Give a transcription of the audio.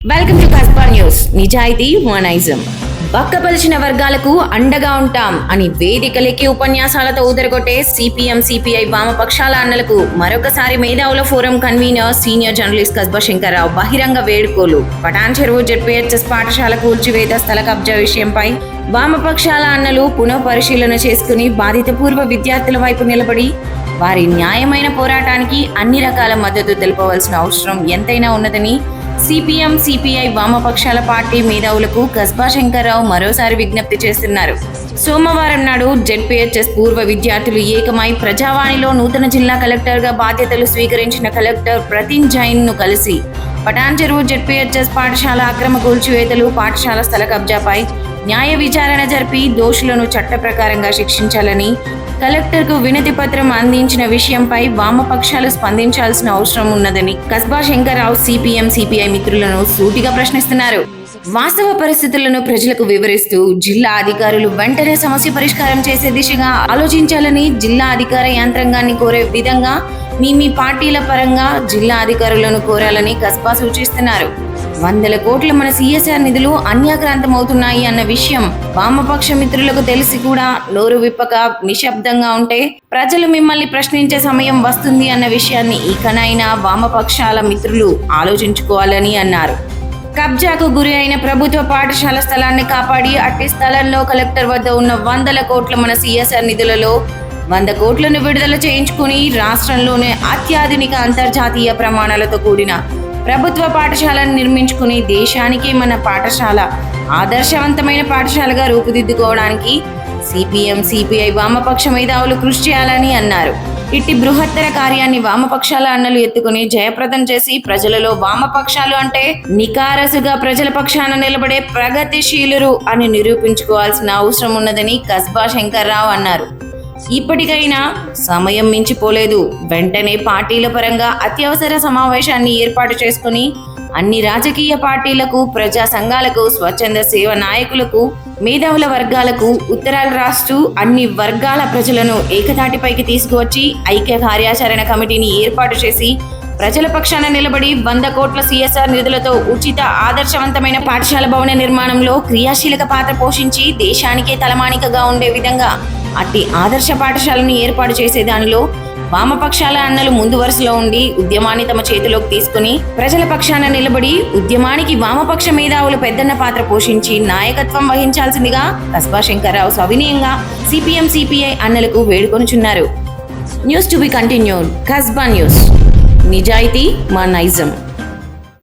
Welcome to Kasba news. నిజాయితీ మోనైజం. బక్కపలిచిన వర్గాలకు అండగా ఉంటాం అని వేదికలెక్కి ఉపన్యాసాలతో ఊదరగొట్టే సిపిఎం సిపిఐ వామపక్షాల అన్నలకు మరొకసారి మేధావుల forum convener senior journalist Kasba Shankar Rao బహిరంగ వేడుకోలు. పటాన్ చెరువు జెడ్పీహెచ్ఎస్ పాఠశాల కూల్చివేత స్థల కబ్జా విషయంపై వామపక్షాల అన్నలు పునః పరిశీలన చేసుకుని బాధిత పూర్వ విద్యార్థుల వైపు నిలబడి వారి న్యాయమైన పోరాటానికి అన్ని రకాల మద్దతు తెలుపవలసిన అవసరం ఎంతైనా ఉన్నదని సిపిఎం సిపిఐ వామపక్షాల పార్టీ మేధావులకు కస్బా శంకర్రావు మరోసారి విజ్ఞప్తి చేస్తున్నారు. సోమవారం నాడు జెడ్పీహెచ్ఎస్ పూర్వ విద్యార్థులు ఏకమై ప్రజావాణిలో నూతన జిల్లా కలెక్టర్గా బాధ్యతలు స్వీకరించిన కలెక్టర్ ప్రతిన్ జైన్ ను కలిసి పటాన్ చెరువు జెడ్పీహెచ్ఎస్ పాఠశాల అక్రమ కూల్చివేతలు, పాఠశాల స్థల కబ్జాపై న్యాయ విచారణ జరిపి దోషులను చట్ట ప్రకారంగా శిక్షించాలని కలెక్టర్కు వినతి పత్రం అందించిన విషయంపై వామపక్షాలు స్పందించాల్సిన అవసరం ఉన్నదని కస్బా శంకర్రావు సిపిఎం సిపిఐ మిత్రులను సూటిగా ప్రశ్నిస్తున్నారు. వాస్తవ పరిస్థితులను ప్రజలకు వివరిస్తూ జిల్లా అధికారులు వెంటనే సమస్య పరిష్కారం చేసే దిశగా ఆలోచించాలని జిల్లా అధికార యంత్రాంగాన్ని కోరే విధంగా మీ పార్టీల పరంగా జిల్లా అధికారులను కోరాలని కస్బా సూచిస్తున్నారు. 100 కోట్ల మన సిఎస్ఆర్ నిధులు అన్యాక్రాంతమవుతున్నాయి అన్న విషయం వామపక్ష మిత్రులకు తెలిసి కూడా నోరు విప్పక నిశ్శబ్దంగా ఉంటే ప్రజలు మిమ్మల్ని ప్రశ్నించే సమయం వస్తుంది అన్న విషయాన్ని ఇకనైనా వామపక్షాల మిత్రులు ఆలోచించుకోవాలని అన్నారు. కబ్జాకు గురి అయిన ప్రభుత్వ పాఠశాల స్థలాన్ని కాపాడి అట్టి స్థలంలో కలెక్టర్ వద్ద ఉన్న 100 కోట్ల మన సిఎస్ఆర్ నిధులలో 100 కోట్లను విడుదల చేయించుకుని రాష్ట్రంలోనే అత్యాధునిక అంతర్జాతీయ ప్రమాణాలతో కూడిన ప్రభుత్వ పాఠశాలను నిర్మించుకుని దేశానికి మన పాఠశాల ఆదర్శవంతమైన పాఠశాలగా రూపుదిద్దుకోవడానికి సిపిఎం సిపిఐ వామపక్ష మేధావులు కృషి చేయాలని అన్నారు. ఇట్టి బృహత్తర కార్యాన్ని వామపక్షాల అన్నలు ఎత్తుకుని జయప్రదం చేసి ప్రజలలో వామపక్షాలు అంటే నికారసుగా ప్రజల పక్షాన నిలబడే ప్రగతిశీలురు అని నిరూపించుకోవాల్సిన అవసరం ఉన్నదని కస్బా శంకర్రావు అన్నారు. ఇప్పటికైనా సమయం మించిపోలేదు. వెంటనే పార్టీల పరంగా అత్యవసర సమావేశాన్ని ఏర్పాటు చేసుకుని అన్ని రాజకీయ పార్టీలకు, ప్రజా సంఘాలకు, స్వచ్ఛంద సేవ నాయకులకు, మేధావుల వర్గాలకు ఉత్తరాలు రాస్తూ అన్ని వర్గాల ప్రజలను ఏకతాటిపైకి తీసుకువచ్చి ఐక్య కార్యాచరణ కమిటీని ఏర్పాటు చేసి ప్రజల పక్షాన నిలబడి 100 కోట్ల సిఎస్ఆర్ నిధులతో ఉచిత ఆదర్శవంతమైన పాఠశాల భవన నిర్మాణంలో క్రియాశీలక పాత్ర పోషించి దేశానికే తలమానికగా ఉండే విధంగా అట్టి ఆదర్శ పాఠశాలను ఏర్పాటు చేసే దానిలో వామపక్షాల అన్నలు ముందు వరుసలో ఉండి ఉద్యమాన్ని తమ చేతిలోకి తీసుకుని ప్రజల పక్షాన నిలబడి ఉద్యమానికి వామపక్ష మేధావులు పెద్దన్న పాత్ర పోషించి నాయకత్వం వహించాల్సిందిగా కస్బా శంకర్రావు సవినయంగా సిపిఎం సిపిఐ అన్నలకు వేడుకొనుచున్నారు. News to be continued. Kasba news. నిజాయితీ మా నైజం.